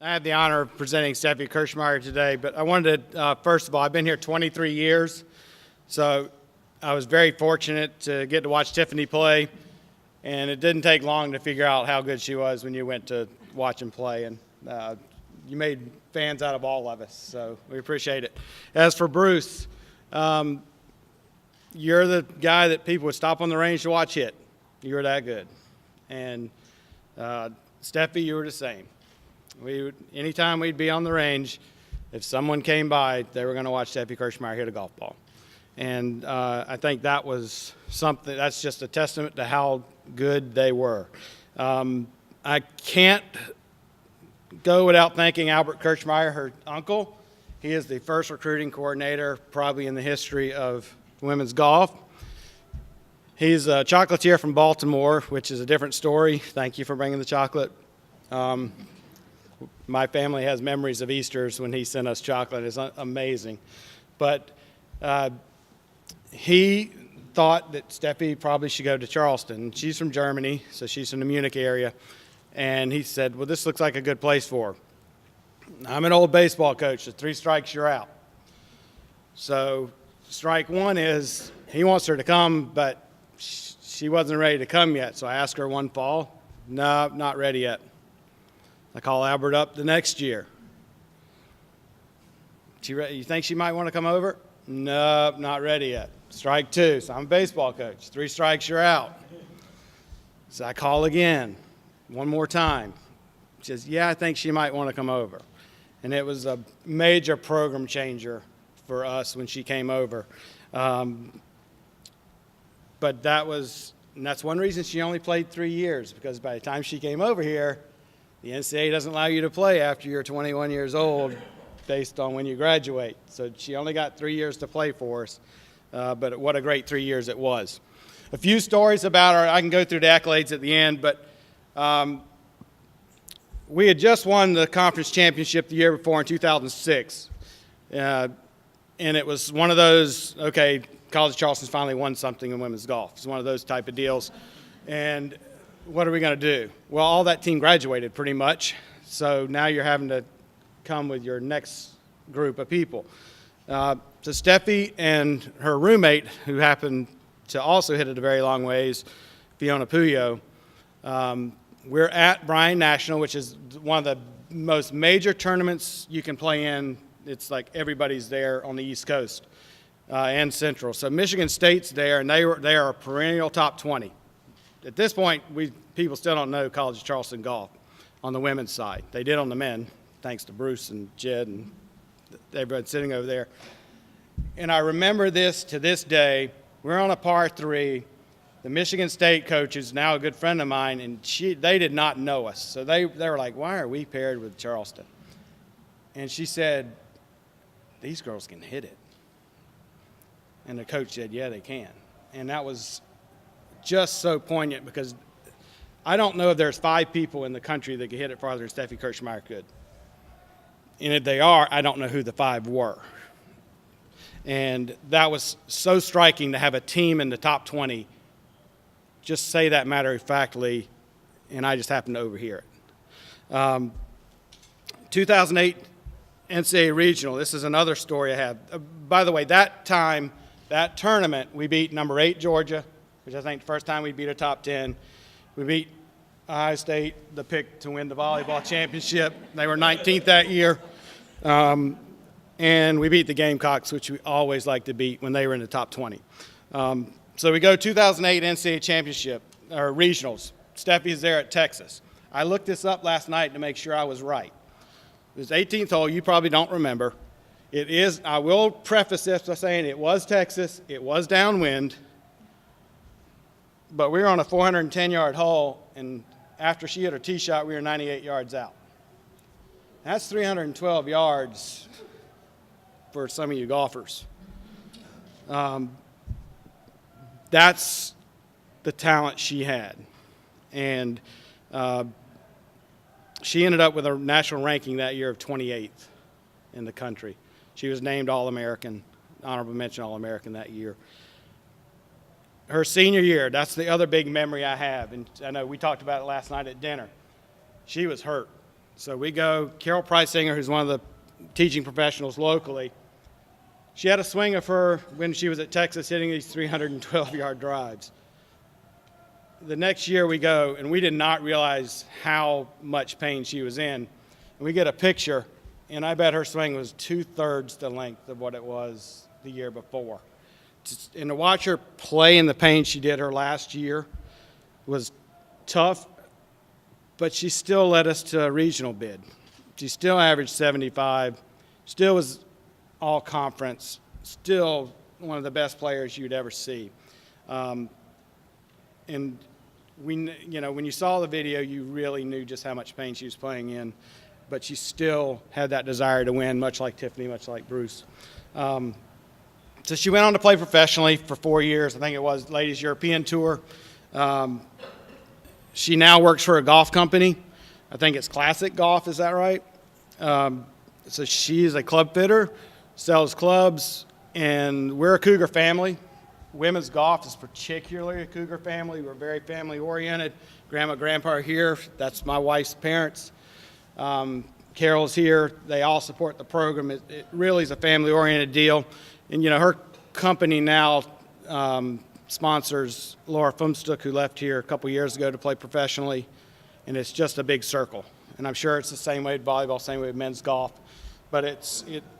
I had the honor of presenting Steffi Kirchmayr today, but I wanted to, first of all, I've been here 23 years, so I was very fortunate to get to watch Tiffany play, and it didn't take long to figure out how good she was when you went to watch and play, and you made fans out of all of us, so we appreciate it. As for Bruce, you're the guy that people would stop on the range to watch hit. You were that good. And Steffi, you were the same. Anytime we'd be on the range, if someone came by, they were going to watch Steffi Kirchmayr hit a golf ball. And I think that was something, that's just a testament to how good they were. I can't go without thanking Albert Kirchmayr, her uncle. He is the first recruiting coordinator probably in the history of women's golf. He's a chocolatier from Baltimore, which is a different story. Thank you for bringing the chocolate. My family has memories of Easters when he sent us chocolate. It's amazing. But he thought that Steffi probably should go to Charleston. She's from Germany, so she's from the Munich area. And he said, well, this looks like a good place for her. I'm an old baseball coach. So 3 strikes, you're out. So strike 1 is he wants her to come, but she wasn't ready to come yet. So I asked her one fall. No, not ready yet. I call Albert up the next year. You think she might want to come over? No, not ready yet. Strike 2. So I'm a baseball coach. 3 strikes, you're out. So I call again, one more time. She says, yeah, I think she might want to come over. And it was a major program changer for us when she came over. But that's one reason she only played 3 years, because by the time she came over here, the NCAA doesn't allow you to play after you're 21 years old based on when you graduate. So she only got 3 years to play for us, but what a great 3 years it was. A few stories about her. I can go through the accolades at the end, but we had just won the conference championship the year before in 2006. And it was one of those, okay, College of Charleston's finally won something in women's golf. It's one of those type of deals. And what are we going to do? Well, all that team graduated pretty much. So now you're having to come with your next group of people. So Steffi and her roommate, who happened to also hit it a very long ways, Fiona Puyo, we're at Bryan National, which is one of the most major tournaments you can play in. It's like everybody's there on the East Coast and Central. So Michigan State's there, and they are a perennial top 20. At this point, people still don't know College of Charleston golf on the women's side. They did on the men, thanks to Bruce and Jed and everybody sitting over there. And I remember this to this day. We're on a par 3. The Michigan State coach is now a good friend of mine, and they did not know us. So they were like, why are we paired with Charleston? And she said, these girls can hit it. And the coach said, yeah, they can. And that was just so poignant, because I don't know if there's 5 people in the country that could hit it farther than Steffi Kirchmayr could. And if they are, I don't know who the 5 were. And that was so striking to have a team in the top 20 just say that matter-of-factly, and I just happened to overhear it. 2008 NCAA Regional, this is another story I have. By the way, that tournament, we beat number 8 Georgia, which I think the first time we beat a top 10. We beat Ohio State, the pick to win the volleyball championship. They were 19th that year. And we beat the Gamecocks, which we always like to beat when they were in the top 20. So we go 2008 NCAA championship, or regionals. Steffi is there at Texas. I looked this up last night to make sure I was right. It was 18th hole. You probably don't remember. It is, I will preface this by saying it was Texas. It was downwind. But we were on a 410-yard hole, and after she hit her tee shot, we were 98 yards out. That's 312 yards for some of you golfers. That's the talent she had. And she ended up with a national ranking that year of 28th in the country. She was named All-American, honorable mention All-American that year. Her senior year, that's the other big memory I have. And I know we talked about it last night at dinner. She was hurt. So we go, Carol Preisinger, who's one of the teaching professionals locally, she had a swing of her when she was at Texas hitting these 312-yard drives. The next year we go, and we did not realize how much pain she was in. And we get a picture, and I bet her swing was 2/3 the length of what it was the year before. And to watch her play in the pain she did her last year was tough, but she still led us to a regional bid. She still averaged 75, still was all conference, still one of the best players you'd ever see. And when you saw the video, you really knew just how much pain she was playing in, but she still had that desire to win, much like Tiffany, much like Bruce. So she went on to play professionally for 4 years. I think it was Ladies European Tour. She now works for a golf company. I think it's Classic Golf, is that right? So she's a club fitter, sells clubs, and we're a Cougar family. Women's golf is particularly a Cougar family. We're very family-oriented. Grandma, Grandpa are here. That's my wife's parents. Carol's here. They all support the program. It really is a family-oriented deal. And, her company now sponsors Laura Fumstuck, who left here a couple years ago to play professionally, and it's just a big circle. And I'm sure it's the same way with volleyball, same way with men's golf. But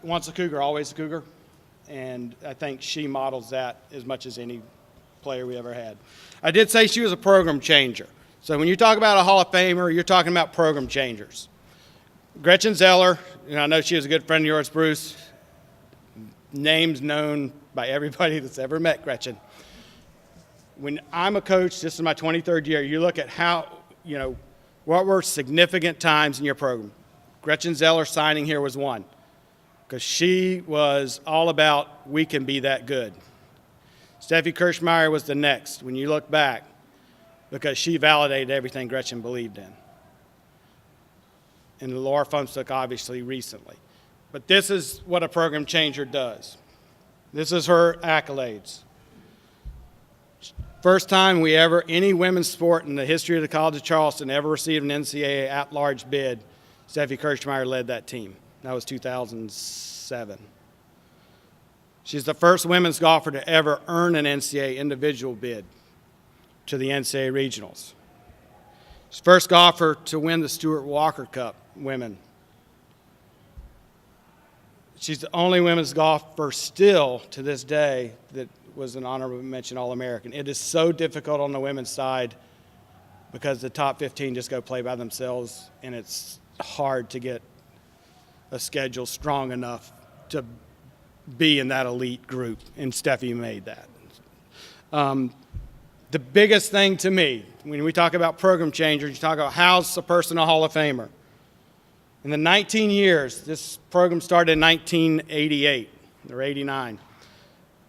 once a Cougar, always a Cougar. And I think she models that as much as any player we ever had. I did say she was a program changer. So when you talk about a Hall of Famer, you're talking about program changers. Gretchen Zeller, I know she was a good friend of yours, Bruce. Names known by everybody that's ever met Gretchen. When I'm a coach, this is my 23rd year, you look at how, what were significant times in your program. Gretchen Zeller signing here was one, because she was all about we can be that good. Steffi Kirchmayr was the next, when you look back, because she validated everything Gretchen believed in. And Laura Fumstuck, obviously, recently. But this is what a program changer does. This is her accolades. First time any women's sport in the history of the College of Charleston ever received an NCAA at-large bid, Steffi Kirchmayr led that team. That was 2007. She's the first women's golfer to ever earn an NCAA individual bid to the NCAA regionals. She's the first golfer to win the Stuart Walker Cup women. She's the only women's golfer still to this day that was an honorable mention All-American. It is so difficult on the women's side because the top 15 just go play by themselves, and it's hard to get a schedule strong enough to be in that elite group, and Steffi made that. The biggest thing to me, when we talk about program changers, you talk about how's a person a Hall of Famer. In the 19 years, this program started in 1988 or 89.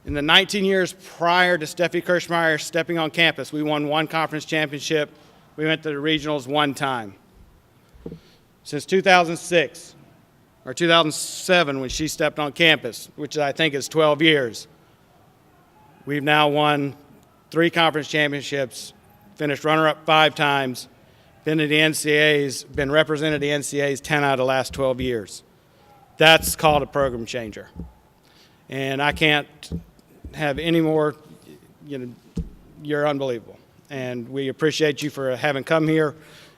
In the 19 years prior to Steffi Kirchmayr stepping on campus, we won one conference championship. We went to the regionals one time. Since 2006, or 2007 when she stepped on campus, which I think is 12 years, we've now won 3 conference championships, finished runner-up 5 times, been to the NCAAs, been represented the NCAAs 10 out of the last 12 years. That's called a program changer. And I can't have any more, you're unbelievable. And we appreciate you for having come here.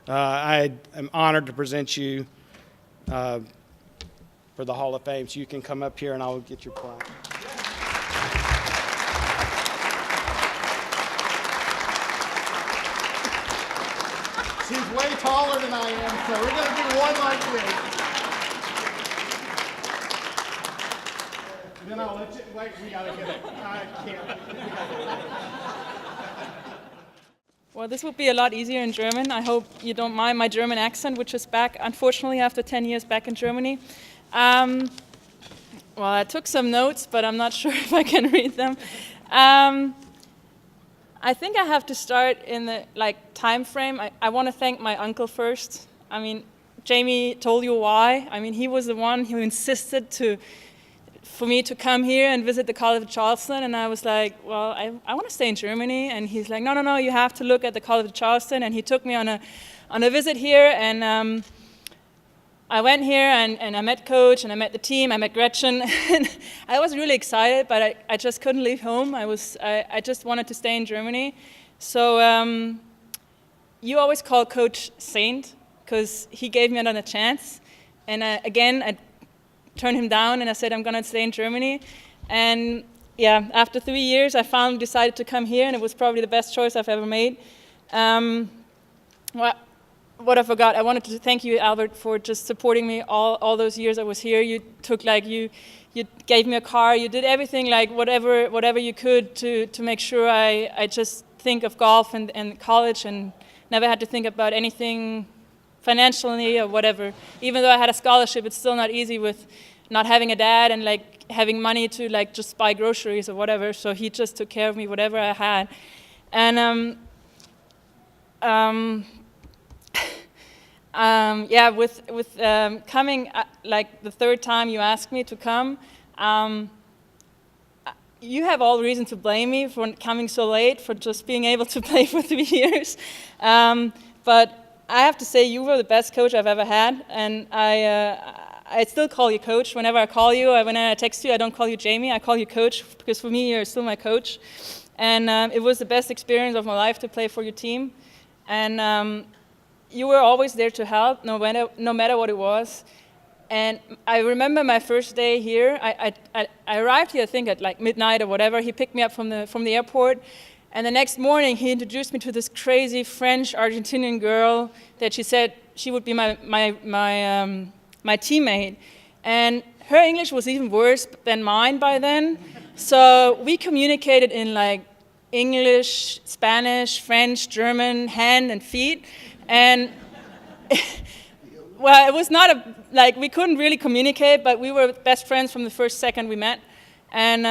I am honored to present you for the Hall of Fame. So you can come up here and I'll get your plaque. She's way taller than I am, so we're going to do one like this. Then I'll let you, wait, we got to get it. I can't. Well, this would be a lot easier in German. I hope you don't mind my German accent, which is back, unfortunately, after 10 years back in Germany. Well, I took some notes, but I'm not sure if I can read them. I think I have to start in the time frame. I want to thank my uncle first. I mean, Jamie told you why. I mean, he was the one who insisted for me to come here and visit the College of Charleston, and I was like, well, I want to stay in Germany, and he's like, no, you have to look at the College of Charleston, and he took me on a visit here, and I went here and I met Coach and I met the team, I met Gretchen, and I was really excited, but I just couldn't leave home. I just wanted to stay in Germany. So you always call Coach Saint, because he gave me another chance. And again, I turned him down and I said, I'm going to stay in Germany. And yeah, after 3 years, I finally decided to come here, and it was probably the best choice I've ever made. What I forgot, I wanted to thank you, Albert, for just supporting me all those years I was here. You took you gave me a car, you did everything, like whatever you could to make sure I just think of golf and college, and never had to think about anything financially or whatever. Even though I had a scholarship, it's still not easy with not having a dad and like having money to like just buy groceries or whatever. So he just took care of me, whatever I had. And yeah, with coming, like the third time you asked me to come, you have all reason to blame me for coming so late, for just being able to play for 3 years. But I have to say, you were the best coach I've ever had, and I still call you Coach. Whenever I call you, when I text you, I don't call you Jamie, I call you Coach, because for me, you're still my coach. And it was the best experience of my life to play for your team. And you were always there to help, no matter what it was. And I remember my first day here. I arrived here, I think, at like midnight or whatever. He picked me up from the airport. And the next morning, he introduced me to this crazy French-Argentinian girl that she said she would be my teammate. And her English was even worse than mine by then. So we communicated in like English, Spanish, French, German, hand and feet. And well, it was not like we couldn't really communicate, but we were best friends from the first second we met. And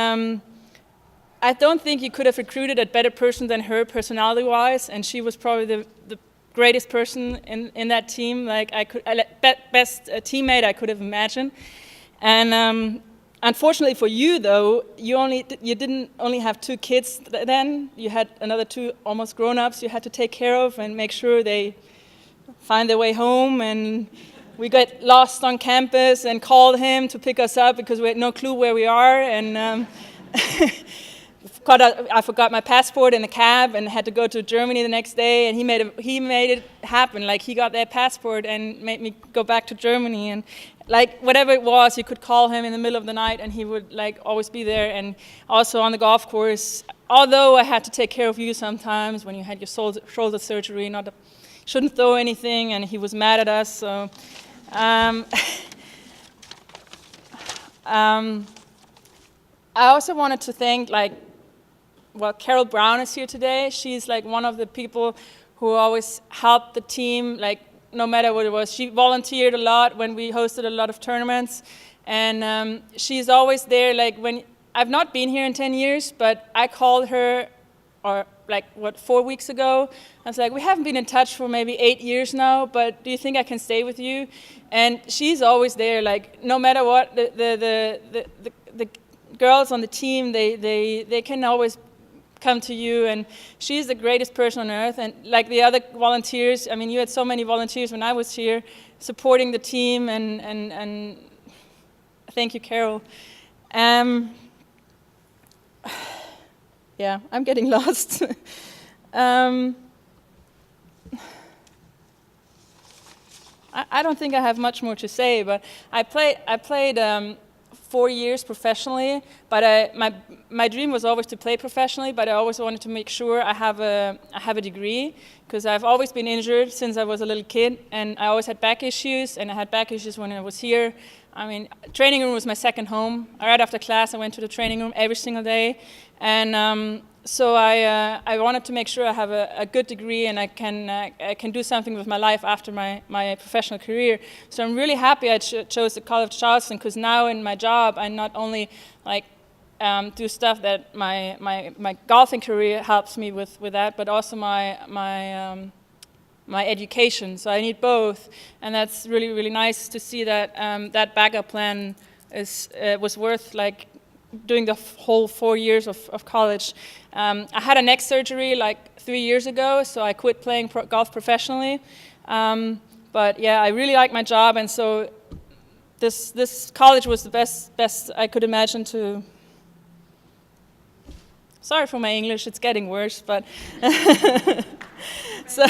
I don't think you could have recruited a better person than her, personality-wise. And she was probably the greatest person in that team. Like best teammate I could have imagined. And unfortunately for you, though, you didn't only have 2 kids then. You had another 2 almost grown-ups you had to take care of and make sure they find their way home. And we got lost on campus and called him to pick us up because we had no clue where we are. And I forgot my passport in the cab and had to go to Germany the next day. And he made it happen. Like, he got that passport and made me go back to Germany. And like whatever it was, you could call him in the middle of the night and he would like always be there. And also on the golf course, although I had to take care of you sometimes when you had your shoulder surgery, shouldn't throw anything, and he was mad at us. So I also wanted to thank Carol Brown is here today. She's like one of the people who always helped the team, like no matter what it was. She volunteered a lot when we hosted a lot of tournaments, and she's always there. Like when I've not been here in 10 years, but I called her, 4 weeks ago. I was like, we haven't been in touch for maybe 8 years now, but do you think I can stay with you? And she's always there. Like no matter what, the girls on the team, they can always come to you, and she's the greatest person on earth. And like the other volunteers, I mean, you had so many volunteers when I was here supporting the team, and thank you, Carol. Yeah, I'm getting lost. I don't think I have much more to say, but I played 4 years professionally, but my dream was always to play professionally, but I always wanted to make sure I have a degree, because I've always been injured since I was a little kid, and I always had back issues, and I had back issues when I was here. I mean, training room was my second home. Right after class, I went to the training room every single day, and so I wanted to make sure I have a good degree and I can do something with my life after my professional career. So I'm really happy I chose the College of Charleston, because now in my job I not only do stuff that my golfing career helps me with that, but also my education. So I need both, and that's really, really nice to see that that backup plan was worth doing the whole 4 years of college. I had a neck surgery 3 years ago, so I quit playing golf professionally. But yeah, I really like my job, and so this college was the best I could imagine to. Sorry for my English, it's getting worse, but so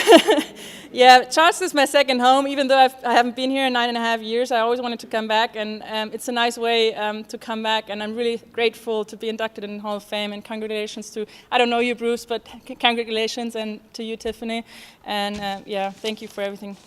yeah, Charleston is my second home. Even though I haven't been here in 9.5 years, I always wanted to come back, and it's a nice way to come back. And I'm really grateful to be inducted in the Hall of Fame. And congratulations to, I don't know you, Bruce, but congratulations, and to you, Tiffany. And yeah, thank you for everything.